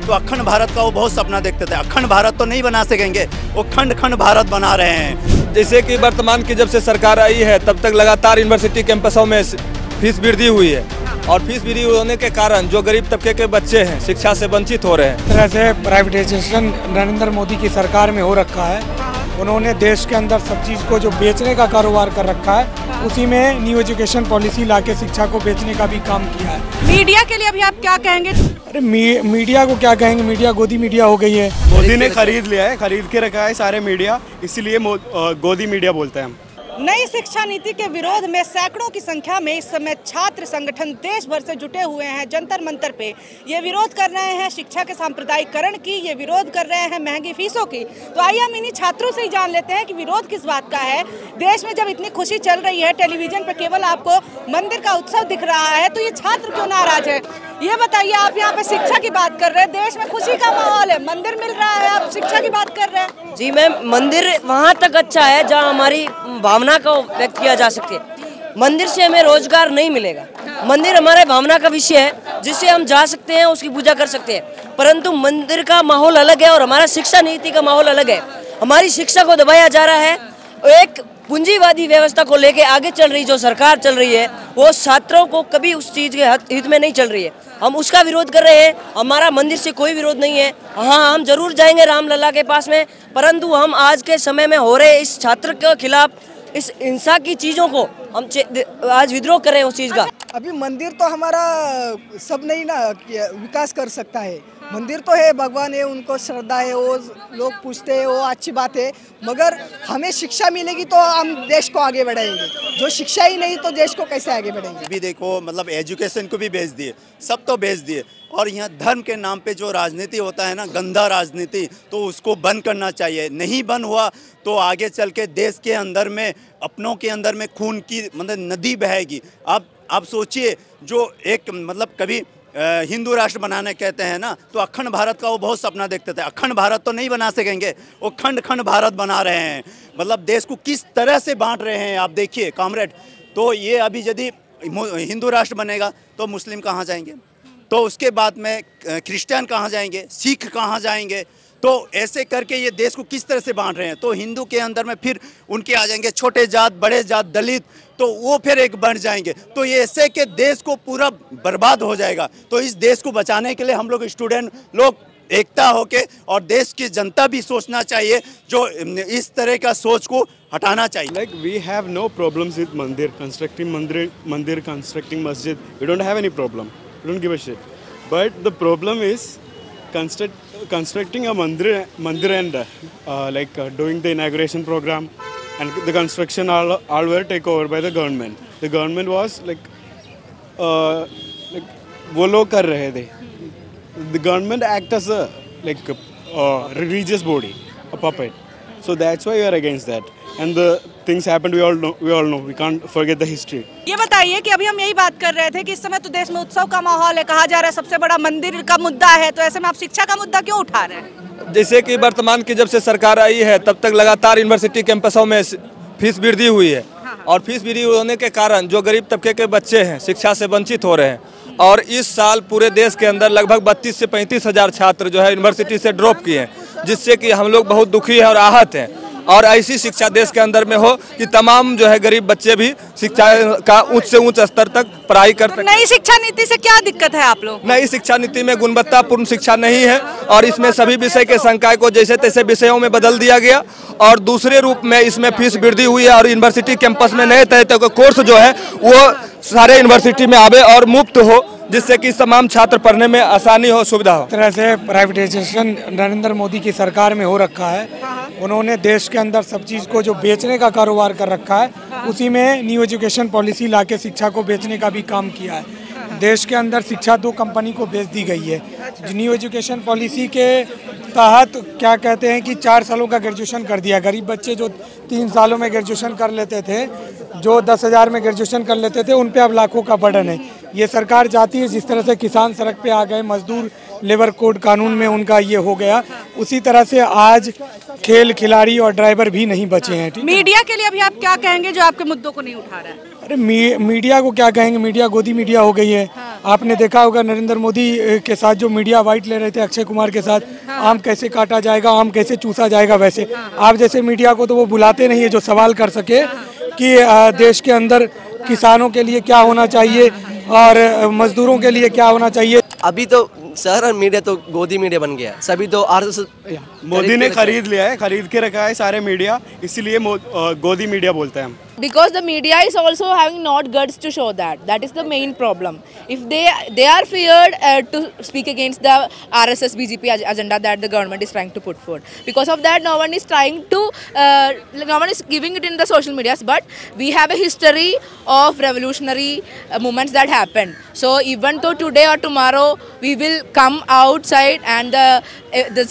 तो अखंड भारत का वो बहुत सपना देखते थे। अखंड भारत तो नहीं बना सकेंगे, वो खंड खंड भारत बना रहे हैं। जैसे कि वर्तमान की जब से सरकार आई है तब तक लगातार यूनिवर्सिटी कैंपसों में फीस वृद्धि हुई है और फीस वृद्धि होने के कारण जो गरीब तबके के बच्चे हैं शिक्षा से वंचित हो रहे हैं। इस तरह से प्राइवेटाइजेशन नरेंद्र मोदी की सरकार में हो रखा है। उन्होंने देश के अंदर सब चीज़ को जो बेचने का कारोबार कर रखा है, उसी में न्यू एजुकेशन पॉलिसी लाके शिक्षा को बेचने का भी काम किया है। मीडिया के लिए अभी आप क्या कहेंगे? अरे मीडिया को क्या कहेंगे, मीडिया गोदी मीडिया हो गई है। मोदी ने खरीद लिया है, खरीद के रखा है सारे मीडिया, इसीलिए गोदी मीडिया बोलते हैं हम। नई शिक्षा नीति के विरोध में सैकड़ों की संख्या में इस समय छात्र संगठन देश भर से जुटे हुए हैं। जंतर मंतर पे ये विरोध कर रहे हैं शिक्षा के सांप्रदायिकरण की, ये विरोध कर रहे हैं महंगी फीसों की। तो आइए हम इन्हीं छात्रों से ही जान लेते हैं कि विरोध किस बात का है। देश में जब इतनी खुशी चल रही है, टेलीविजन पे केवल आपको मंदिर का उत्सव दिख रहा है, तो ये छात्र क्यों नाराज है? ये बताइए, आप यहाँ पे शिक्षा की बात कर रहे हैं, देश में खुशी का माहौल है, मंदिर मिल रहा है, आप शिक्षा की बात कर रहे हैं। जी मैम, मंदिर वहाँ तक अच्छा है जहाँ हमारी भावना को व्यक्त किया जा सके। मंदिर से हमें रोजगार नहीं मिलेगा। मंदिर हमारे भावना का विषय है जिससे हम जा सकते हैं, उसकी पूजा कर सकते हैं, परंतु मंदिर का माहौल अलग है और हमारा शिक्षा नीति का माहौल अलग है। हमारी शिक्षा को दबाया जा रहा है। एक पूंजीवादी व्यवस्था को लेके आगे चल रही जो सरकार चल रही है, वो छात्रों को कभी उस चीज़ के हित में नहीं चल रही है। हम उसका विरोध कर रहे हैं। हमारा मंदिर से कोई विरोध नहीं है। हाँ, हम जरूर जाएंगे रामलला के पास में, परंतु हम आज के समय में हो रहे इस छात्र के खिलाफ, इस हिंसा की चीज़ों को हम आज विद्रोह कर रहे हैं उस चीज़ का। अभी मंदिर तो हमारा सब नहीं ना विकास कर सकता है। मंदिर तो है, भगवान है, उनको श्रद्धा है, वो लोग पूछते हैं, वो अच्छी बात है, मगर हमें शिक्षा मिलेगी तो हम देश को आगे बढ़ाएंगे। जो शिक्षा ही नहीं तो देश को कैसे आगे बढ़ाएंगे? अभी देखो, मतलब एजुकेशन को भी बेच दिए, सब तो बेच दिए, और यहाँ धर्म के नाम पे जो राजनीति होता है ना, गंदा राजनीति, तो उसको बंद करना चाहिए। नहीं बंद हुआ तो आगे चल के देश के अंदर में, अपनों के अंदर में खून की मतलब नदी बहेगी। आप सोचिए, जो एक मतलब कभी हिंदू राष्ट्र बनाने कहते हैं ना, तो अखंड भारत का वो बहुत सपना देखते थे। अखंड भारत तो नहीं बना सकेंगे, वो खंड खंड भारत बना रहे हैं। मतलब देश को किस तरह से बांट रहे हैं आप देखिए कॉमरेड। तो ये अभी यदि हिंदू राष्ट्र बनेगा तो मुस्लिम कहाँ जाएंगे, तो उसके बाद में क्रिश्चियन कहाँ जाएंगे, सिख कहाँ जाएंगे। तो ऐसे करके ये देश को किस तरह से बांट रहे हैं। तो हिंदू के अंदर में फिर उनके आ जाएंगे छोटे जात, बड़े जात, दलित, तो वो फिर एक बन जाएंगे। तो ये ऐसे के देश को पूरा बर्बाद हो जाएगा। तो इस देश को बचाने के लिए हम लोग स्टूडेंट लोग एकता होके, और देश की जनता भी सोचना चाहिए, जो इस तरह का सोच को हटाना चाहिए। Like we have no problems with mandir, constructing masjid. We don't have any problem. We don't give a shit. But the problem is constructing a mandir and doing the inauguration program, and the construction all were taken over by the government. The government was वो लोग कर रहे थे. The government act as a religious body, a puppet. So that's why we are against that. And the things happened, we all know. We can't forget the history. ये बताइए कि अभी हम यही बात कर रहे थे कि इस समय तो देश में उत्सव का माहौल है, कहा जा रहा है सबसे बड़ा मंदिर का मुद्दा है, तो ऐसे में आप शिक्षा का मुद्दा क्यों उठा रहे हैं? जैसे कि वर्तमान की जब से सरकार आई है तब तक लगातार यूनिवर्सिटी कैंपसों में फीस वृद्धि हुई है और फीस वृद्धि होने के कारण जो गरीब तबके के बच्चे हैं शिक्षा से वंचित हो रहे हैं। और इस साल पूरे देश के अंदर लगभग 32 से 35 हज़ार छात्र जो है यूनिवर्सिटी से ड्रॉप किए हैं, जिससे कि हम लोग बहुत दुखी हैं और आहत हैं। और ऐसी शिक्षा देश के अंदर में हो कि तमाम जो है गरीब बच्चे भी शिक्षा का उच्च से उच्च स्तर तक पढ़ाई कर सकें। नई शिक्षा नीति से क्या दिक्कत है आप लोग? नई शिक्षा नीति में गुणवत्तापूर्ण शिक्षा नहीं है और इसमें सभी विषय के संकाय को जैसे तैसे विषयों में बदल दिया गया। और दूसरे रूप में इसमें फीस वृद्धि हुई है और यूनिवर्सिटी कैंपस में नए तरह के कोर्स जो है वो सारे यूनिवर्सिटी में आवे और मुफ्त हो, जिससे कि तमाम छात्र पढ़ने में आसानी हो, सुविधा हो। इस तरह से प्राइवेटाइजेशन नरेंद्र मोदी की सरकार में हो रखा है। उन्होंने देश के अंदर सब चीज़ को जो बेचने का कारोबार कर रखा है, उसी में न्यू एजुकेशन पॉलिसी लाके शिक्षा को बेचने का भी काम किया है। देश के अंदर शिक्षा 2 कंपनी को बेच दी गई है। न्यू एजुकेशन पॉलिसी के तहत क्या कहते हैं कि 4 सालों का ग्रेजुएशन कर दिया। गरीब बच्चे जो 3 सालों में ग्रेजुएशन कर लेते थे, जो 10,000 में ग्रेजुएशन कर लेते थे, उन पे अब लाखों का बर्डन है। ये सरकार चाहती है जिस तरह से किसान सड़क पे आ गए, मजदूर लेबर कोड कानून में उनका ये हो गया, उसी तरह से आज खेल खिलाड़ी और ड्राइवर भी नहीं बचे हैं। मीडिया के लिए अभी आप क्या कहेंगे जो आपके मुद्दों को नहीं उठा रहा है? अरे मीडिया को क्या कहेंगे, मीडिया गोदी मीडिया हो गई है। आपने देखा होगा नरेंद्र मोदी के साथ जो मीडिया वाइट ले रहे थे अक्षय कुमार के साथ, आम कैसे काटा जाएगा, आम कैसे चूसा जाएगा, वैसे आप जैसे मीडिया को तो वो बुलाते नहीं है जो सवाल कर सके कि देश के अंदर किसानों के लिए क्या होना चाहिए और मजदूरों के लिए क्या होना चाहिए। अभी तो सर मीडिया तो गोदी मीडिया बन गया, सभी तो आरएसएस मोदी ने खरीद लिया है, खरीद के रखा है सारे मीडिया, इसीलिए गोदी मीडिया बोलते हैं हम। Because the media is also having not guts to show that. That is the main problem. If they are feared to speak against the RSS BJP agenda that the government is trying to put forward. Because of that, no one is trying to, no one is giving it in the social medias. But we have a history of revolutionary movements that happened. So even though today or tomorrow we will come outside and the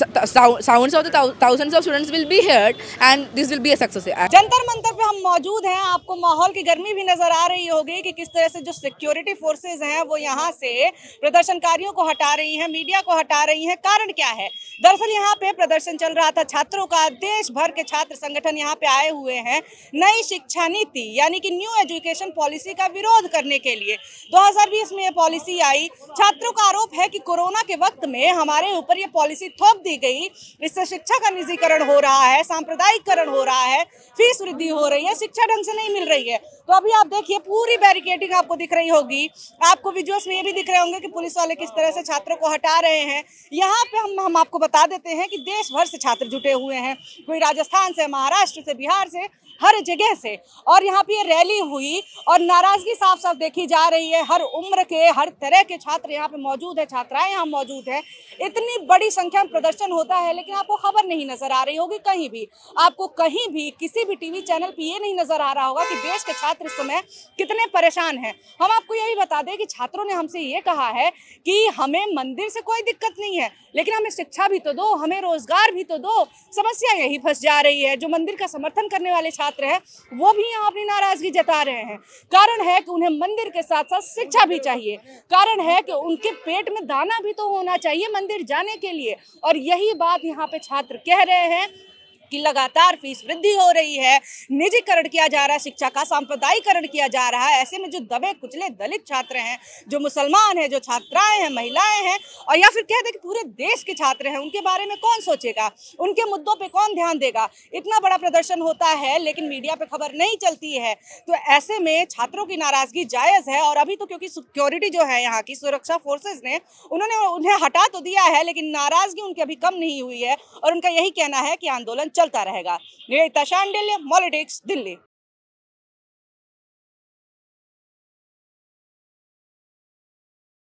sounds of the thousands of students will be heard, and this will be a success. Jantar Mantar पे हम मौजूद हैं। आपको माहौल की गर्मी भी नजर आ रही होगी कि किस तरह से जो सिक्योरिटी फोर्सेज हैं वो यहाँ से प्रदर्शनकारियों को हटा रही हैं, मीडिया को हटा रही हैं। कारण क्या है? दरअसल यहाँ पे प्रदर्शन चल रहा था छात्रों का। देश भर के छात्र संगठन यहाँ पे आए हुए हैं नई शिक्षा नीति यानी कि न्यू एजुकेशन पॉलिसी का विरोध करने के लिए। 2020 में ये पॉलिसी आई। छात्रों का आरोप है कि कोरोना के वक्त में हमारे ऊपर ये पॉलिसी थोप दी गई। इससे शिक्षा का निजीकरण हो रहा है, सांप्रदायिकरण हो रहा है, फीस वृद्धि हो रही है, शिक्षा ढंग से नहीं मिल रही है। तो अभी आप देखिए पूरी बैरिकेडिंग आपको दिख रही होगी, आपको विजुअल्स में ये भी दिख रहे होंगे कि पुलिस वाले किस तरह से छात्रों को हटा रहे हैं। यहाँ पे हम आपको बता देते हैं कि देश भर से छात्र जुटे हुए हैं, कोई राजस्थान से, महाराष्ट्र से, बिहार से, हर जगह से। और यहाँ पे रैली हुई और नाराजगी साफ साफ देखी जा रही है। हर उम्र के, हर तरह के छात्र यहाँ पे मौजूद है, छात्राएं यहाँ मौजूद है। इतनी बड़ी संख्या में प्रदर्शन होता है लेकिन आपको खबर नहीं नजर आ रही होगी कहीं भी। आपको कहीं भी किसी भी टीवी चैनल पे ये नहीं नजर आ रहा होगा कि देश के छात्र इस समय कितने परेशान हैं। हम आपको यही बता दें कि छात्रों ने हमसे ये कहा है कि हमें मंदिर से कोई दिक्कत नहीं है, लेकिन हमें शिक्षा भी तो दो, हमें रोजगार भी तो दो। समस्या यही फंस जा रही है। जो मंदिर का समर्थन करने वाले छात्र हैं वो भी यहाँ अपनी नाराजगी जता रहे हैं। कारण है कि उन्हें मंदिर के साथ साथ शिक्षा भी चाहिए। कारण है कि उनके पेट में दाना भी तो होना चाहिए मंदिर जाने के लिए। और यही बात यहाँ पे छात्र कह रहे हैं कि लगातार फीस वृद्धि हो रही है, निजीकरण किया जा रहा है, शिक्षा का सांप्रदायिकरण किया जा रहा है। ऐसे में जो दबे कुचले दलित छात्र हैं, जो मुसलमान हैं, जो छात्राएं हैं, महिलाएं हैं, और या फिर कह दे कि पूरे देश के छात्र हैं, उनके बारे में कौन सोचेगा, उनके मुद्दों पे कौन ध्यान देगा। इतना बड़ा प्रदर्शन होता है लेकिन मीडिया पे खबर नहीं चलती है। तो ऐसे में छात्रों की नाराजगी जायज़ है। और अभी तो क्योंकि सिक्योरिटी जो है यहाँ की सुरक्षा फोर्सेज ने उन्हें हटा तो दिया है लेकिन नाराजगी उनकी अभी कम नहीं हुई है और उनका यही कहना है कि आंदोलन चलता रहेगा। निवेदिता शांडिल्य, पॉलिटिक्स, दिल्ली।